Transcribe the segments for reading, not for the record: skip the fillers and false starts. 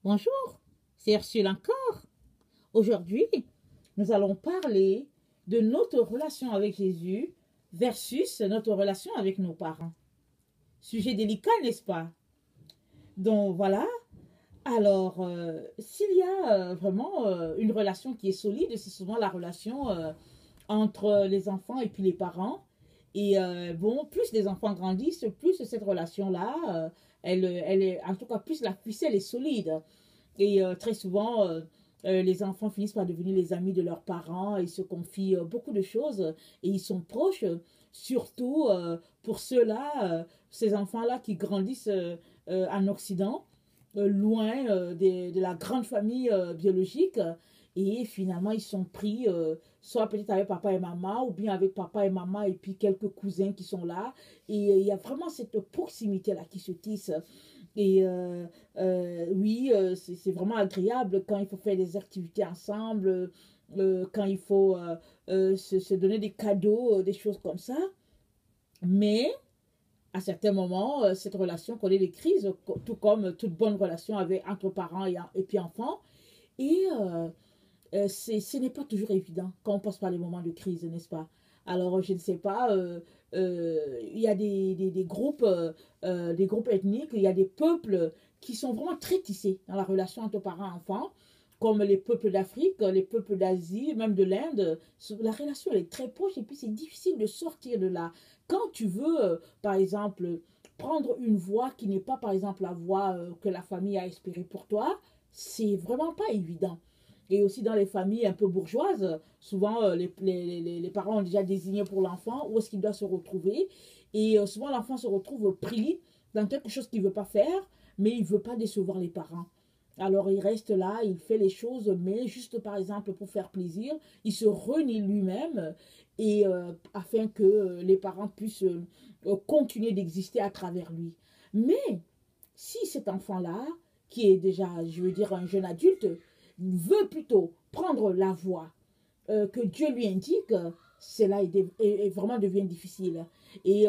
Bonjour, c'est Ursule encore. Aujourd'hui, nous allons parler de notre relation avec Jésus versus notre relation avec nos parents. Sujet délicat, n'est-ce pas? Donc voilà. Alors, s'il y a vraiment une relation qui est solide, c'est souvent la relation entre les enfants et puis les parents. Et bon, plus les enfants grandissent, plus cette relation-là, elle est, en tout cas, plus la ficelle est solide. Et très souvent, les enfants finissent par devenir les amis de leurs parents. Ils se confient beaucoup de choses et ils sont proches, surtout pour ceux-là, ces enfants-là qui grandissent en Occident, loin de la grande famille biologique. Et finalement, ils sont pris soit peut-être avec papa et maman, ou bien avec papa et maman, et puis quelques cousins qui sont là. Et il y a vraiment cette proximité-là qui se tisse. Et oui, c'est vraiment agréable quand il faut faire des activités ensemble, quand il faut se donner des cadeaux, des choses comme ça. Mais à certains moments, cette relation connaît des crises, tout comme toute bonne relation avec, entre parents et puis enfants. Et ce n'est pas toujours évident quand on passe par les moments de crise, n'est-ce pas? Alors, je ne sais pas, il y a des groupes ethniques, il y a des peuples qui sont vraiment très tissés dans la relation entre parents et enfants, comme les peuples d'Afrique, les peuples d'Asie, même de l'Inde. La relation elle est très proche et puis c'est difficile de sortir de là. Quand tu veux, par exemple, prendre une voie qui n'est pas, par exemple, la voie que la famille a espérée pour toi, c'est vraiment pas évident. Et aussi dans les familles un peu bourgeoises, souvent les parents ont déjà désigné pour l'enfant où est-ce qu'il doit se retrouver. Et souvent l'enfant se retrouve pris dans quelque chose qu'il ne veut pas faire, mais il ne veut pas décevoir les parents. Alors il reste là, il fait les choses, mais juste par exemple pour faire plaisir, il se renie lui-même et afin que les parents puissent continuer d'exister à travers lui. Mais si cet enfant-là, qui est déjà, je veux dire, un jeune adulte, veut plutôt prendre la voie que Dieu lui indique, cela vraiment devient difficile. Et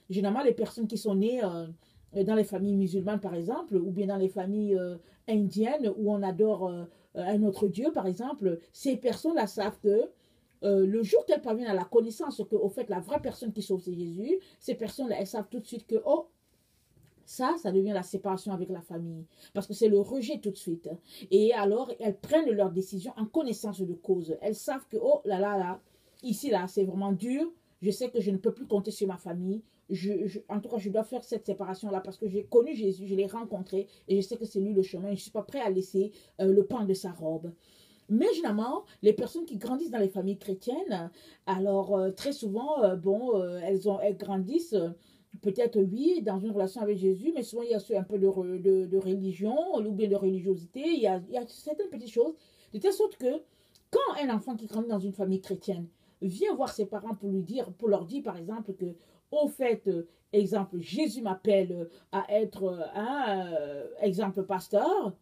généralement, les personnes qui sont nées dans les familles musulmanes, par exemple, ou bien dans les familles indiennes où on adore un autre Dieu, par exemple, ces personnes-là savent que le jour qu'elles parviennent à la connaissance que, au fait, la vraie personne qui sauve, c'est Jésus, ces personnes-là, elles savent tout de suite que, oh, ça devient la séparation avec la famille. Parce que c'est le rejet tout de suite. Et alors, elles prennent leurs décisions en connaissance de cause. Elles savent que, oh là là là, ici là, c'est vraiment dur. Je sais que je ne peux plus compter sur ma famille. En tout cas, je dois faire cette séparation-là parce que j'ai connu Jésus, je l'ai rencontré et je sais que c'est lui le chemin. Je ne suis pas prêt à laisser le pan de sa robe. Mais généralement, les personnes qui grandissent dans les familles chrétiennes, alors très souvent, bon, elles grandissent peut-être oui, dans une relation avec Jésus, mais souvent il y a un peu de religion ou bien de religiosité. Il y a certaines petites choses, de telle sorte que quand un enfant qui grandit dans une famille chrétienne vient voir ses parents pour lui dire, pour leur dire par exemple que, au fait, exemple, Jésus m'appelle à être un exemple pasteur,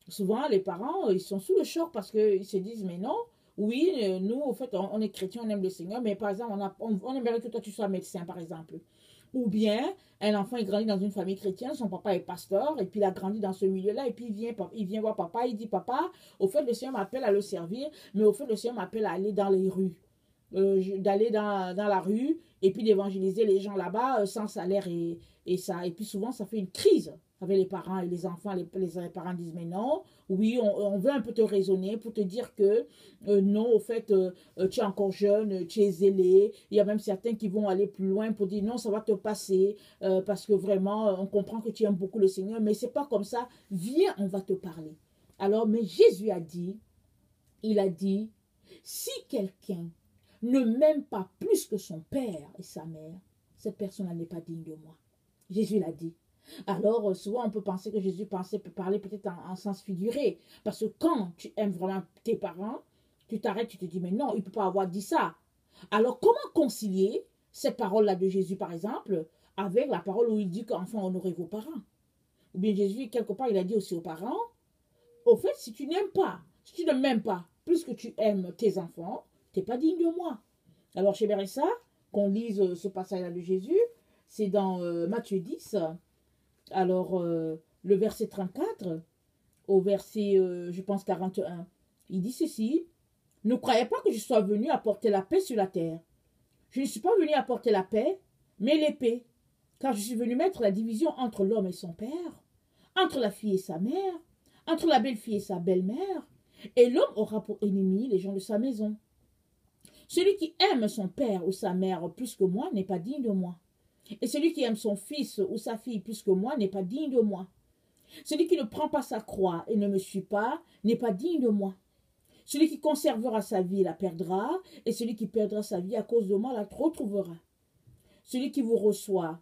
souvent les parents, ils sont sous le choc parce qu'ils se disent, mais non, oui, nous, au fait, on est chrétiens, on aime le Seigneur, mais par exemple, on aimerait que toi, tu sois médecin, par exemple. Ou bien, un enfant, il grandit dans une famille chrétienne, son papa est pasteur, et puis il a grandi dans ce milieu-là, et puis il vient voir papa, il dit, papa, au fait, le Seigneur m'appelle à le servir, mais au fait, le Seigneur m'appelle à aller dans les rues, d'aller dans la rue, et puis d'évangéliser les gens là-bas sans salaire, et ça. Et puis souvent, ça fait une crise avec les parents et les enfants. Les parents disent, mais non, oui, on veut un peu te raisonner pour te dire que non, au fait, tu es encore jeune, tu es zélé. Il y a même certains qui vont aller plus loin pour dire, non, ça va te passer, parce que vraiment, on comprend que tu aimes beaucoup le Seigneur, mais c'est pas comme ça. Viens, on va te parler. Alors, mais Jésus a dit, il a dit, si quelqu'un ne m'aime pas plus que son père et sa mère, cette personne n'est pas digne de moi. Jésus l'a dit. Alors, souvent, on peut penser que Jésus peut parler peut-être en sens figuré. Parce que quand tu aimes vraiment tes parents, tu t'arrêtes, tu te dis, mais non, il ne peut pas avoir dit ça. Alors, comment concilier cette parole-là de Jésus, par exemple, avec la parole où il dit qu'enfant, honorez vos parents? Ou bien Jésus, quelque part, il a dit aussi aux parents, au fait, si tu n'aimes pas, si tu ne m'aimes pas plus que tu aimes tes enfants, tu n'es pas digne de moi. Alors, j'aimerais ça qu'on lise ce passage-là de Jésus. C'est dans Matthieu 10, alors le verset 34. au verset, je pense, 41. Il dit ceci, ne croyez pas que je sois venu apporter la paix sur la terre. Je ne suis pas venu apporter la paix, mais l'épée. Car je suis venu mettre la division entre l'homme et son père, entre la fille et sa mère, entre la belle-fille et sa belle-mère, et l'homme aura pour ennemi les gens de sa maison. Celui qui aime son père ou sa mère plus que moi n'est pas digne de moi. Et celui qui aime son fils ou sa fille plus que moi n'est pas digne de moi. Celui qui ne prend pas sa croix et ne me suit pas n'est pas digne de moi. Celui qui conservera sa vie la perdra, et celui qui perdra sa vie à cause de moi la retrouvera. Celui qui vous reçoit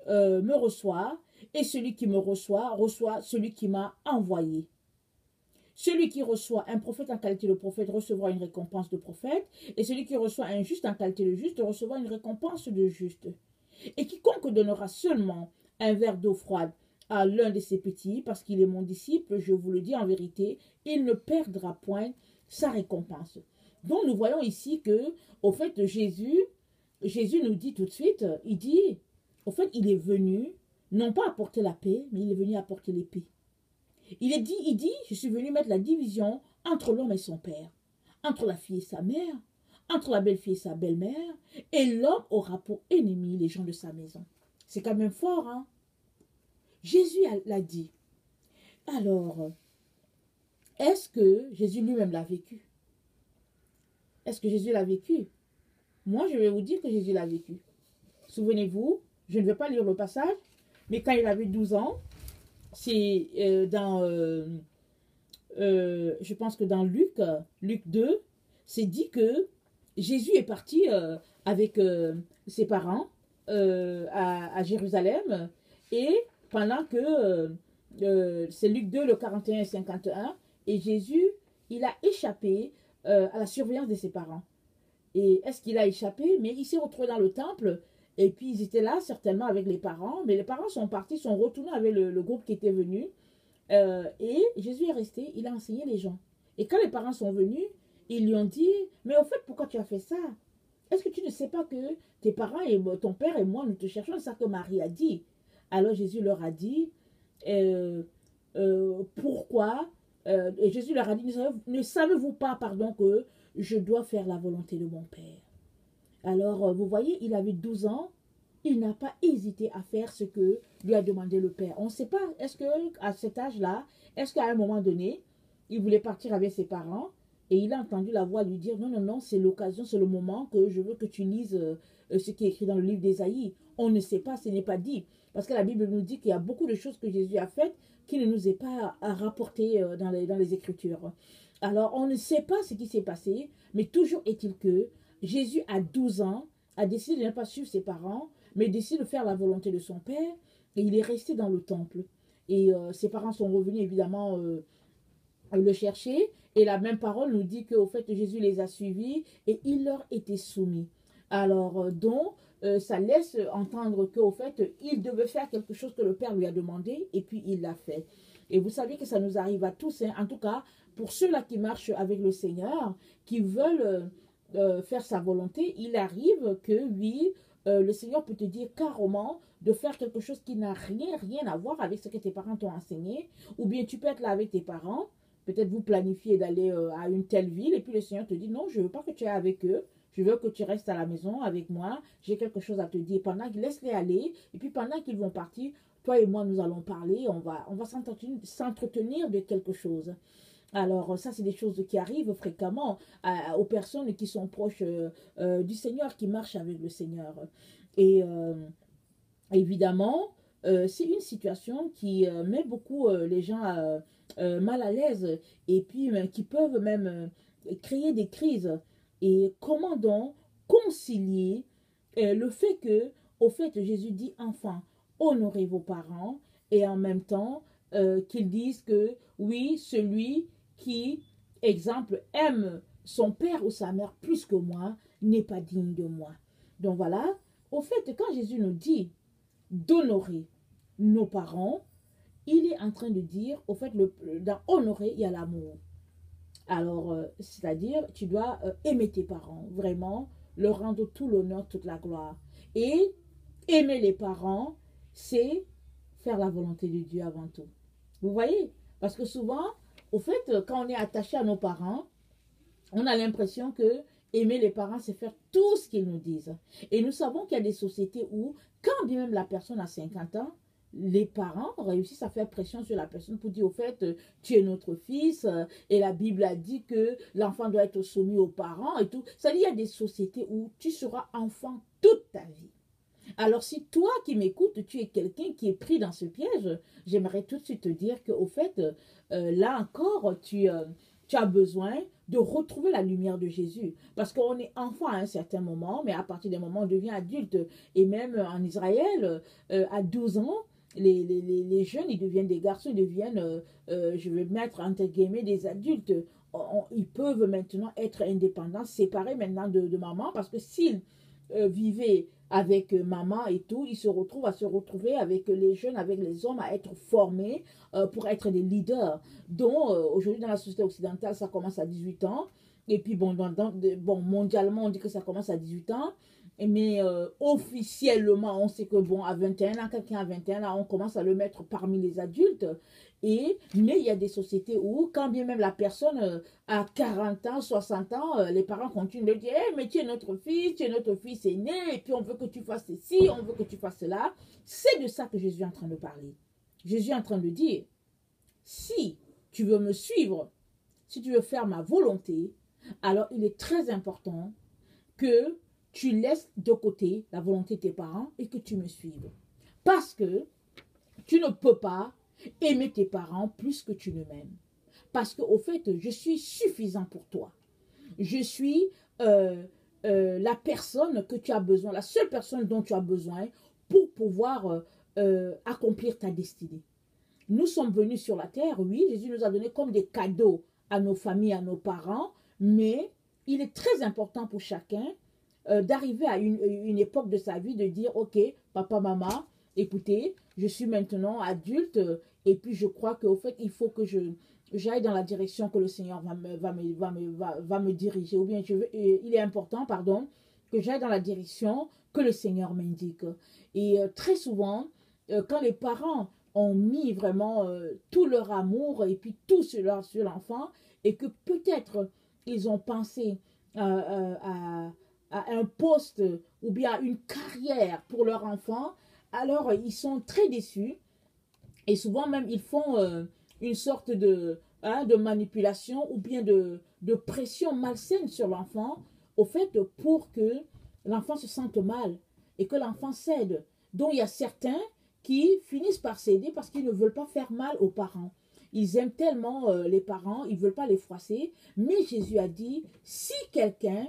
me reçoit, et celui qui me reçoit reçoit celui qui m'a envoyé. Celui qui reçoit un prophète en qualité de prophète recevra une récompense de prophète, et celui qui reçoit un juste en qualité de juste recevra une récompense de juste. Et quiconque donnera seulement un verre d'eau froide à l'un de ses petits, parce qu'il est mon disciple, je vous le dis en vérité, il ne perdra point sa récompense. Donc nous voyons ici que, au fait, Jésus nous dit tout de suite, il dit, au fait, il est venu, non pas apporter la paix, mais il est venu apporter l'épée. Il dit, je suis venu mettre la division entre l'homme et son père, entre la fille et sa mère, entre la belle-fille et sa belle-mère, et l'homme aura pour ennemi les gens de sa maison. C'est quand même fort, hein? Jésus l'a dit. Alors, est-ce que Jésus lui-même l'a vécu? Est-ce que Jésus l'a vécu? Moi, je vais vous dire que Jésus l'a vécu. Souvenez-vous, je ne vais pas lire le passage, mais quand il avait 12 ans, c'est je pense que dans Luc 2, c'est dit que Jésus est parti avec ses parents à Jérusalem, et pendant que c'est Luc 2, le 41 et 51, et Jésus, il a échappé à la surveillance de ses parents. Et est-ce qu'il a échappé? Mais il s'est retrouvé dans le temple, et puis ils étaient là certainement avec les parents, mais les parents sont partis, sont retournés avec le groupe qui était venu, et Jésus est resté, il a enseigné les gens. Et quand les parents sont venus, ils lui ont dit, mais au fait, pourquoi tu as fait ça? Est-ce que tu ne sais pas que tes parents et ton père et moi, nous te cherchons? C'est ça que Marie a dit. Alors Jésus leur a dit, pourquoi et Jésus leur a dit, ne savez-vous pas, pardon, que je dois faire la volonté de mon Père? Alors, vous voyez, il avait 12 ans, il n'a pas hésité à faire ce que lui a demandé le Père. On ne sait pas, est-ce qu'à cet âge-là, est-ce qu'à un moment donné, il voulait partir avec ses parents et il a entendu la voix lui dire, non, non, non, c'est l'occasion, c'est le moment que je veux que tu lises ce qui est écrit dans le livre d'Ésaïe. On ne sait pas, ce n'est pas dit. Parce que la Bible nous dit qu'il y a beaucoup de choses que Jésus a faites qui ne nous est pas rapportées dans les Écritures. Alors, on ne sait pas ce qui s'est passé, mais toujours est-il que Jésus, à 12 ans, a décidé de ne pas suivre ses parents, mais décidé de faire la volonté de son Père, et il est resté dans le temple. Et ses parents sont revenus, évidemment, le chercher, et la même parole nous dit qu'au fait, Jésus les a suivis, et il leur était soumis. Alors, donc, ça laisse entendre qu'au fait, il devait faire quelque chose que le Père lui a demandé, et puis il l'a fait. Et vous savez que ça nous arrive à tous, hein. En tout cas, pour ceux-là qui marchent avec le Seigneur, qui veulent faire sa volonté, il arrive que, oui, le Seigneur peut te dire carrément de faire quelque chose qui n'a rien à voir avec ce que tes parents t'ont enseigné, ou bien tu peux être là avec tes parents, peut-être vous planifiez d'aller à une telle ville, et puis le Seigneur te dit, non, je ne veux pas que tu ailles avec eux, je veux que tu restes à la maison avec moi, j'ai quelque chose à te dire. Pendant qu'ils laissent-les aller, et puis pendant qu'ils vont partir, toi et moi, nous allons parler, on va s'entretenir de quelque chose. Alors, ça, c'est des choses qui arrivent fréquemment aux personnes qui sont proches du Seigneur, qui marchent avec le Seigneur. Et évidemment, c'est une situation qui met beaucoup les gens mal à l'aise, et puis qui peuvent même créer des crises. Et comment donc concilier le fait que, au fait, Jésus dit, enfants, honorez vos parents, et en même temps, qu'ils disent que, oui, celui qui, exemple, aime son père ou sa mère plus que moi, n'est pas digne de moi. Donc voilà, au fait, quand Jésus nous dit d'honorer nos parents, il est en train de dire, au fait, dans honorer, il y a l'amour. Alors, c'est-à-dire, tu dois aimer tes parents, vraiment, leur rendre tout l'honneur, toute la gloire. Et aimer les parents, c'est faire la volonté de Dieu avant tout. Vous voyez? Parce que souvent, au fait, quand on est attaché à nos parents, on a l'impression que aimer les parents, c'est faire tout ce qu'ils nous disent. Et nous savons qu'il y a des sociétés où, quand bien même la personne a 50 ans, les parents réussissent à faire pression sur la personne pour dire au fait, tu es notre fils, et la Bible a dit que l'enfant doit être soumis aux parents et tout. Ça dit, il y a des sociétés où tu seras enfant toute ta vie. Alors, si toi qui m'écoutes, tu es quelqu'un qui est pris dans ce piège, j'aimerais tout de suite te dire qu'au fait, là encore, tu as besoin de retrouver la lumière de Jésus. Parce qu'on est enfant à un certain moment, mais à partir du moment où on devient adulte, et même en Israël, à 12 ans, les jeunes, ils deviennent des garçons, ils deviennent, je vais mettre entre guillemets, des adultes. Ils peuvent maintenant être indépendants, séparés maintenant de maman, parce que s'ils vivaient avec maman et tout, ils se retrouvent à se retrouver avec les jeunes, avec les hommes, à être formés pour être des leaders. Donc, aujourd'hui, dans la société occidentale, ça commence à 18 ans. Et puis, bon, bon mondialement, on dit que ça commence à 18 ans. Mais officiellement, on sait que, bon, à 21 ans, quelqu'un à 21 ans, on commence à le mettre parmi les adultes. Mais il y a des sociétés où, quand bien même la personne a 40 ans, 60 ans, les parents continuent de dire hey, mais tu es notre fils aîné, et puis on veut que tu fasses ceci, on veut que tu fasses cela. C'est de ça que Jésus est en train de parler. Jésus est en train de dire si tu veux me suivre, si tu veux faire ma volonté, alors il est très important que tu laisses de côté la volonté de tes parents et que tu me suives. Parce que tu ne peux pas aimer tes parents plus que tu ne m'aimes. Parce qu'au fait, je suis suffisant pour toi. Je suis la personne que tu as besoin, la seule personne dont tu as besoin pour pouvoir accomplir ta destinée. Nous sommes venus sur la terre, oui, Jésus nous a donné comme des cadeaux à nos familles, à nos parents, mais il est très important pour chacun d'arriver à une époque de sa vie de dire, ok, papa, maman, écoutez, je suis maintenant adulte et puis je crois qu'au fait, il faut que j'aille dans la direction que le Seigneur va me diriger. Ou bien il est important, pardon, que j'aille dans la direction que le Seigneur m'indique. Et très souvent, quand les parents ont mis vraiment tout leur amour et puis tout sur l'enfant et que peut-être ils ont pensé à un poste ou bien à une carrière pour leur enfant, alors ils sont très déçus et souvent même ils font une sorte de manipulation ou bien de pression malsaine sur l'enfant au fait pour que l'enfant se sente mal et que l'enfant cède. Donc il y a certains qui finissent par céder parce qu'ils ne veulent pas faire mal aux parents. Ils aiment tellement les parents, ils ne veulent pas les froisser. Mais Jésus a dit, si quelqu'un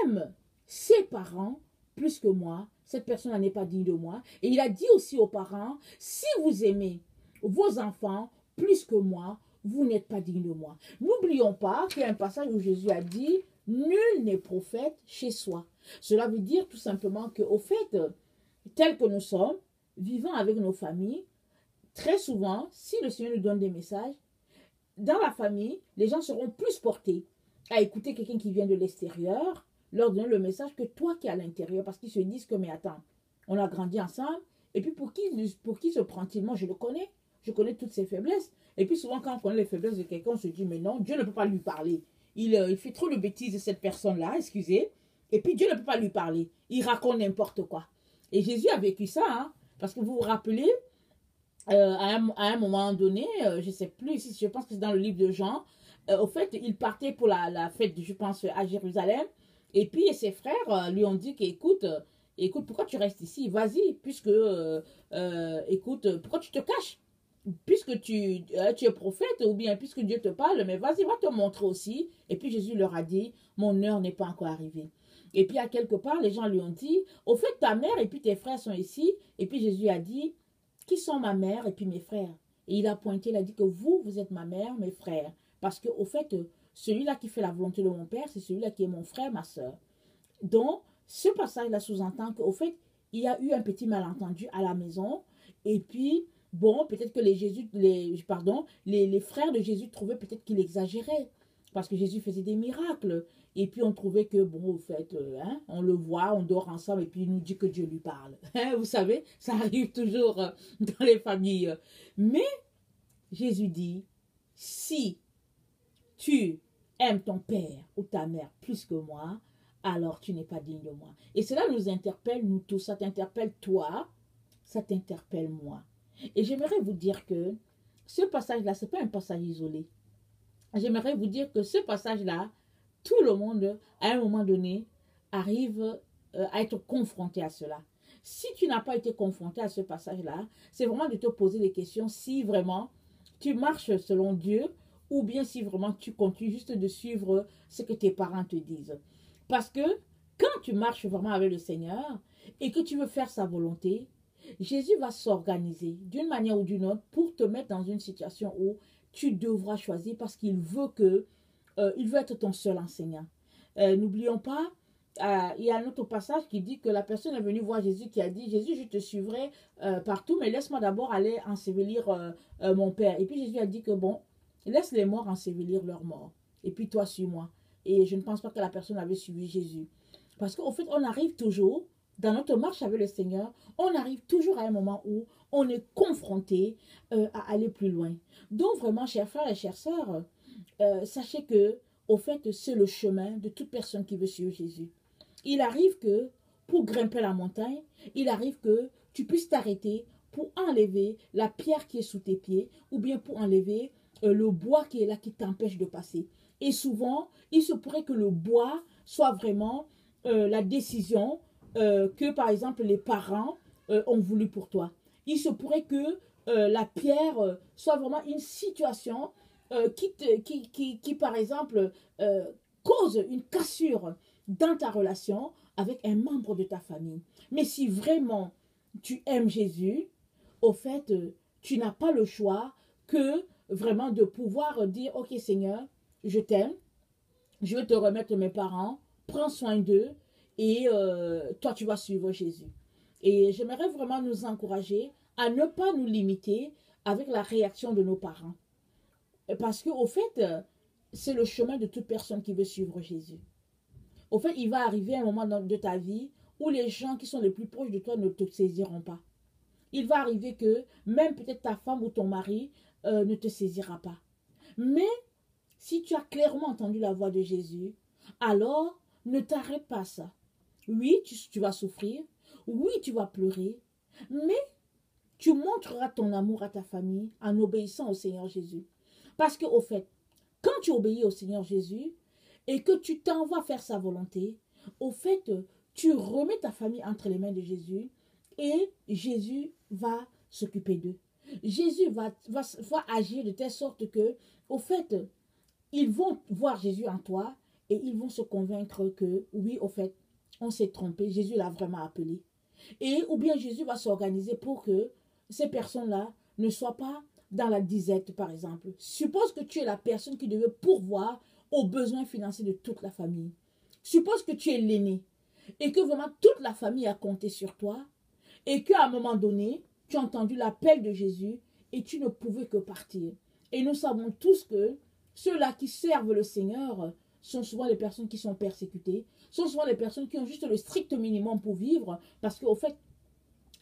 aime ses parents plus que moi, cette personne n'est pas digne de moi. Et il a dit aussi aux parents, si vous aimez vos enfants plus que moi, vous n'êtes pas digne de moi. N'oublions pas qu'il y a un passage où Jésus a dit, nul n'est prophète chez soi. Cela veut dire tout simplement qu'au fait, tel que nous sommes, vivant avec nos familles, très souvent, si le Seigneur nous donne des messages, dans la famille, les gens seront plus portés à écouter quelqu'un qui vient de l'extérieur, leur donner le message que toi qui es à l'intérieur, parce qu'ils se disent que, mais attends, on a grandi ensemble, et puis pour qui se prend-il? Moi, je connais toutes ses faiblesses. Et puis souvent, quand on connaît les faiblesses de quelqu'un, on se dit, mais non, Dieu ne peut pas lui parler. Il fait trop de bêtises de cette personne-là, excusez, et puis Dieu ne peut pas lui parler. Il raconte n'importe quoi. Et Jésus a vécu ça, hein, parce que vous vous rappelez, à un moment donné, je ne sais plus, je pense que c'est dans le livre de Jean, au fait, il partait pour la fête, je pense, à Jérusalem, et puis ses frères lui ont dit qu'écoute, écoute, pourquoi tu restes ici? Vas-y, puisque, écoute, pourquoi tu te caches? Puisque tu es prophète, ou bien puisque Dieu te parle, mais vas-y, va te montrer aussi. Et puis Jésus leur a dit, mon heure n'est pas encore arrivée. Et puis à quelque part, les gens lui ont dit, au fait, ta mère et puis tes frères sont ici. Et puis Jésus a dit, qui sont ma mère et puis mes frères? Et il a pointé, il a dit que vous êtes ma mère, mes frères. Parce qu'au fait, celui-là qui fait la volonté de mon père, c'est celui-là qui est mon frère, ma soeur. Donc, ce passage-là sous-entend qu'au fait, il y a eu un petit malentendu à la maison. Et puis, bon, peut-être que les frères de Jésus trouvaient peut-être qu'il exagérait. Parce que Jésus faisait des miracles. Et puis, on trouvait que, bon, au fait, on le voit, on dort ensemble, et puis il nous dit que Dieu lui parle. Vous savez, ça arrive toujours dans les familles. Mais, Jésus dit, si tu aimes ton père ou ta mère plus que moi, alors tu n'es pas digne de moi. Et cela nous interpelle, nous tous. Ça t'interpelle toi, ça t'interpelle moi. Et j'aimerais vous dire que ce passage-là, ce n'est pas un passage isolé. J'aimerais vous dire que ce passage-là, tout le monde, à un moment donné, arrive à être confronté à cela. Si tu n'as pas été confronté à ce passage-là, c'est vraiment de te poser des questions si vraiment tu marches selon Dieu ou bien si vraiment tu continues juste de suivre ce que tes parents te disent. Parce que quand tu marches vraiment avec le Seigneur et que tu veux faire sa volonté, Jésus va s'organiser d'une manière ou d'une autre pour te mettre dans une situation où tu devras choisir parce qu'il veut il veut être ton seul enseignant. N'oublions pas, il y a un autre passage qui dit que la personne est venue voir Jésus qui a dit, Jésus, je te suivrai partout, mais laisse-moi d'abord aller ensevelir mon père. Et puis Jésus a dit que bon, laisse les morts ensevelir leurs morts. Et puis toi, suis-moi. Et je ne pense pas que la personne avait suivi Jésus. Parce qu'au fait, on arrive toujours, dans notre marche avec le Seigneur, on arrive toujours à un moment où on est confronté à aller plus loin. Donc vraiment, chers frères et chères sœurs, sachez que, au fait, c'est le chemin de toute personne qui veut suivre Jésus. Il arrive que, pour grimper la montagne, il arrive que tu puisses t'arrêter pour enlever la pierre qui est sous tes pieds ou bien pour enlever le bois qui est là qui t'empêche de passer. Et souvent, il se pourrait que le bois soit vraiment la décision que, par exemple, les parents ont voulu pour toi. Il se pourrait que la pierre soit vraiment une situation qui, par exemple, cause une cassure dans ta relation avec un membre de ta famille. Mais si vraiment tu aimes Jésus, au fait, tu n'as pas le choix que vraiment de pouvoir dire, ok Seigneur, je t'aime, je vais te remettre mes parents, prends soin d'eux et toi tu vas suivre Jésus. Et j'aimerais vraiment nous encourager à ne pas nous limiter avec la réaction de nos parents. Parce qu'au fait, c'est le chemin de toute personne qui veut suivre Jésus. Au fait, il va arriver un moment de ta vie où les gens qui sont les plus proches de toi ne te saisiront pas. Il va arriver que même peut-être ta femme ou ton mari ne te saisira pas. Mais si tu as clairement entendu la voix de Jésus, alors ne t'arrête pas à ça. Oui, tu vas souffrir. Oui, tu vas pleurer. Mais tu montreras ton amour à ta famille en obéissant au Seigneur Jésus. Parce qu'au fait, quand tu obéis au Seigneur Jésus et que tu t'envoies faire sa volonté, au fait, tu remets ta famille entre les mains de Jésus et Jésus va s'occuper d'eux. Jésus va agir de telle sorte que, au fait, ils vont voir Jésus en toi et ils vont se convaincre que, oui, au fait, on s'est trompé, Jésus l'a vraiment appelé. Et ou bien Jésus va s'organiser pour que ces personnes-là ne soient pas dans la disette, par exemple. Suppose que tu es la personne qui devait pourvoir aux besoins financiers de toute la famille. Suppose que tu es l'aîné et que vraiment toute la famille a compté sur toi et qu'à un moment donné, tu as entendu l'appel de Jésus et tu ne pouvais que partir. Et nous savons tous que ceux-là qui servent le Seigneur sont souvent les personnes qui sont persécutées, sont souvent les personnes qui ont juste le strict minimum pour vivre parce qu'au fait,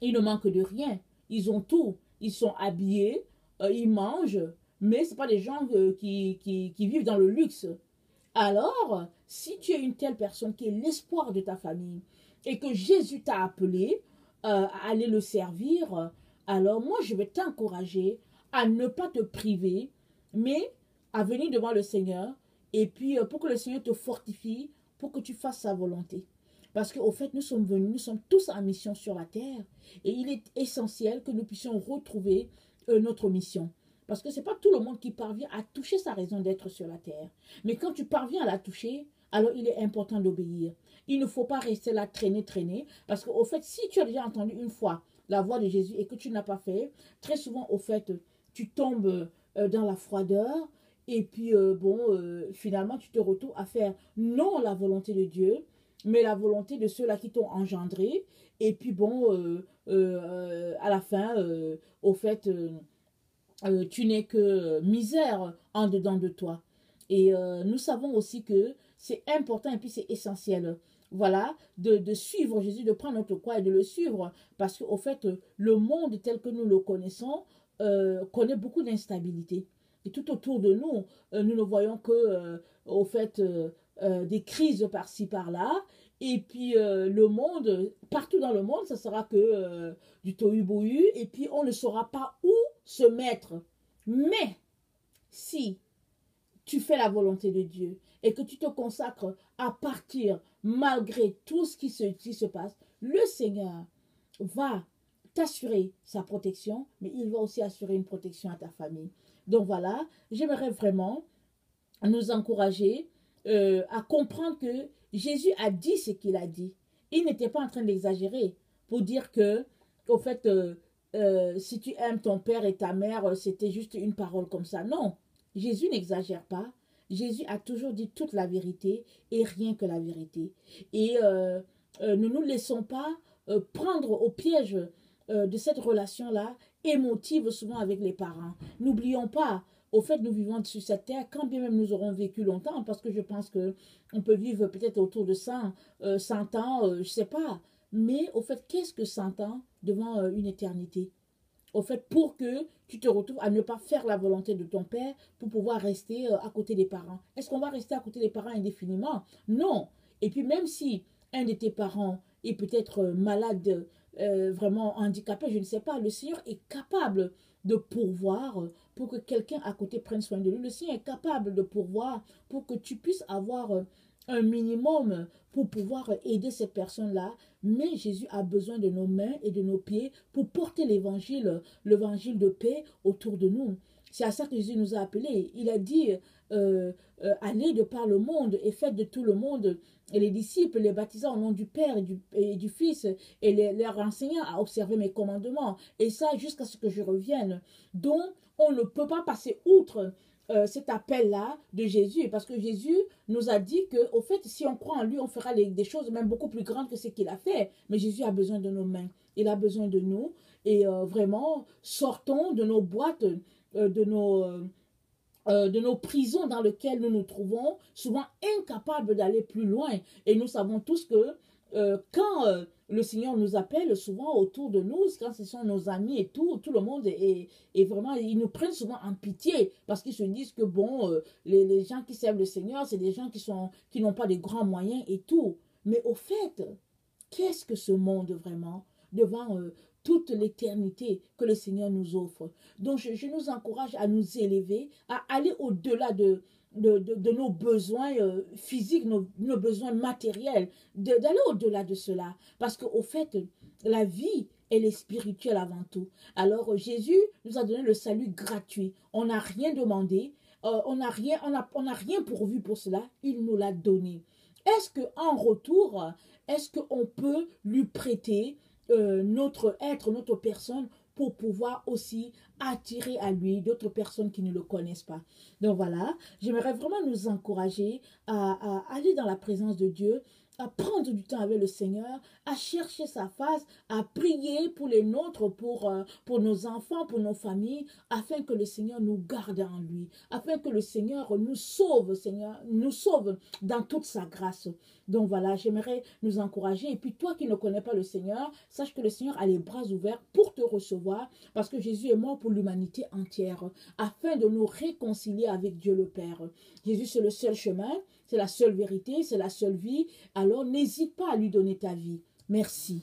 ils ne manquent de rien. Ils ont tout. Ils sont habillés, ils mangent, mais ce pas des gens qui vivent dans le luxe. Alors, si tu es une telle personne qui est l'espoir de ta famille et que Jésus t'a appelé à aller le servir, alors moi, je vais t'encourager à ne pas te priver, mais à venir devant le Seigneur et puis pour que le Seigneur te fortifie, pour que tu fasses sa volonté. Parce qu'au fait, nous sommes venus, nous sommes tous en mission sur la terre et il est essentiel que nous puissions retrouver notre mission. Parce que ce n'est pas tout le monde qui parvient à toucher sa raison d'être sur la terre. Mais quand tu parviens à la toucher, alors il est important d'obéir. Il ne faut pas rester là, traîner. Parce qu'au fait, si tu as déjà entendu une fois la voix de Jésus et que tu n'as pas fait, très souvent, au fait, tu tombes dans la froideur. Et puis, finalement, tu te retrouves à faire non la volonté de Dieu, mais la volonté de ceux-là qui t'ont engendré. Et puis, à la fin, au fait... tu n'es que misère en dedans de toi. Et nous savons aussi que c'est important et puis c'est essentiel, voilà, de suivre Jésus, de prendre notre croix et de le suivre. Parce qu'au fait, le monde tel que nous le connaissons, connaît beaucoup d'instabilité. Et tout autour de nous, nous ne voyons que, au fait, des crises par-ci, par-là. Et puis, le monde, partout dans le monde, ça sera que du tohu-bohu. Et puis, on ne saura pas où se mettre. Mais, si tu fais la volonté de Dieu et que tu te consacres à partir malgré tout ce qui se passe, le Seigneur va t'assurer sa protection, mais il va aussi assurer une protection à ta famille. Donc voilà, j'aimerais vraiment nous encourager à comprendre que Jésus a dit ce qu'il a dit. Il n'était pas en train d'exagérer pour dire que, au fait, si tu aimes ton père et ta mère, c'était juste une parole comme ça. Non, Jésus n'exagère pas. Jésus a toujours dit toute la vérité et rien que la vérité. Et ne nous laissons pas prendre au piège de cette relation-là émotive souvent avec les parents. N'oublions pas, au fait, nous vivons sur cette terre, quand bien même nous aurons vécu longtemps, parce que je pense qu'on peut vivre peut-être autour de 100 ans, je ne sais pas. Mais au fait, qu'est-ce que 100 ans devant une éternité? Au fait, pour que tu te retrouves à ne pas faire la volonté de ton père pour pouvoir rester à côté des parents. Est-ce qu'on va rester à côté des parents indéfiniment? Non. Et puis même si un de tes parents est peut-être malade, vraiment handicapé, je ne sais pas, le Seigneur est capable de pourvoir pour que quelqu'un à côté prenne soin de lui. Le Seigneur est capable de pourvoir pour que tu puisses avoir un minimum pour pouvoir aider cette personne-là. Mais Jésus a besoin de nos mains et de nos pieds pour porter l'évangile de paix autour de nous. C'est à ça que Jésus nous a appelés. Il a dit, allez de par le monde et faites de tout le monde et les disciples, les baptisant au nom du Père et du Fils et leur enseignant à observer mes commandements. Et ça jusqu'à ce que je revienne. Donc, on ne peut pas passer outre cet appel-là de Jésus, parce que Jésus nous a dit que, au fait, si on croit en lui, on fera des choses même beaucoup plus grandes que ce qu'il a fait. Mais Jésus a besoin de nos mains, il a besoin de nous, et vraiment, sortons de nos boîtes, de nos prisons dans lesquelles nous nous trouvons, souvent incapables d'aller plus loin. Et nous savons tous que quand le Seigneur nous appelle souvent autour de nous, quand ce sont nos amis et tout le monde est vraiment, ils nous prennent souvent en pitié parce qu'ils se disent que bon, les gens qui servent le Seigneur, c'est des gens qui n'ont pas de grands moyens et tout. Mais au fait, qu'est-ce que ce monde vraiment devant toute l'éternité que le Seigneur nous offre? Donc je nous encourage à nous élever, à aller au-delà de nos besoins physiques, nos besoins matériels, d'aller au-delà de cela. Parce qu'au fait, la vie, elle est spirituelle avant tout. Alors Jésus nous a donné le salut gratuit. On n'a rien demandé, on n'a rien pourvu pour cela. Il nous l'a donné. Est-ce qu'en retour, est-ce qu'on peut lui prêter notre être, notre personne, pour pouvoir aussi attirer à lui d'autres personnes qui ne le connaissent pas? Donc voilà, j'aimerais vraiment nous encourager à aller dans la présence de Dieu, à prendre du temps avec le Seigneur, à chercher sa face, à prier pour les nôtres, pour nos enfants, pour nos familles, afin que le Seigneur nous garde en lui, afin que le Seigneur, nous sauve dans toute sa grâce. Donc voilà, j'aimerais nous encourager. Et puis toi qui ne connais pas le Seigneur, sache que le Seigneur a les bras ouverts pour te recevoir, parce que Jésus est mort pour l'humanité entière, afin de nous réconcilier avec Dieu le Père. Jésus, c'est le seul chemin, c'est la seule vérité, c'est la seule vie. Alors n'hésite pas à lui donner ta vie. Merci.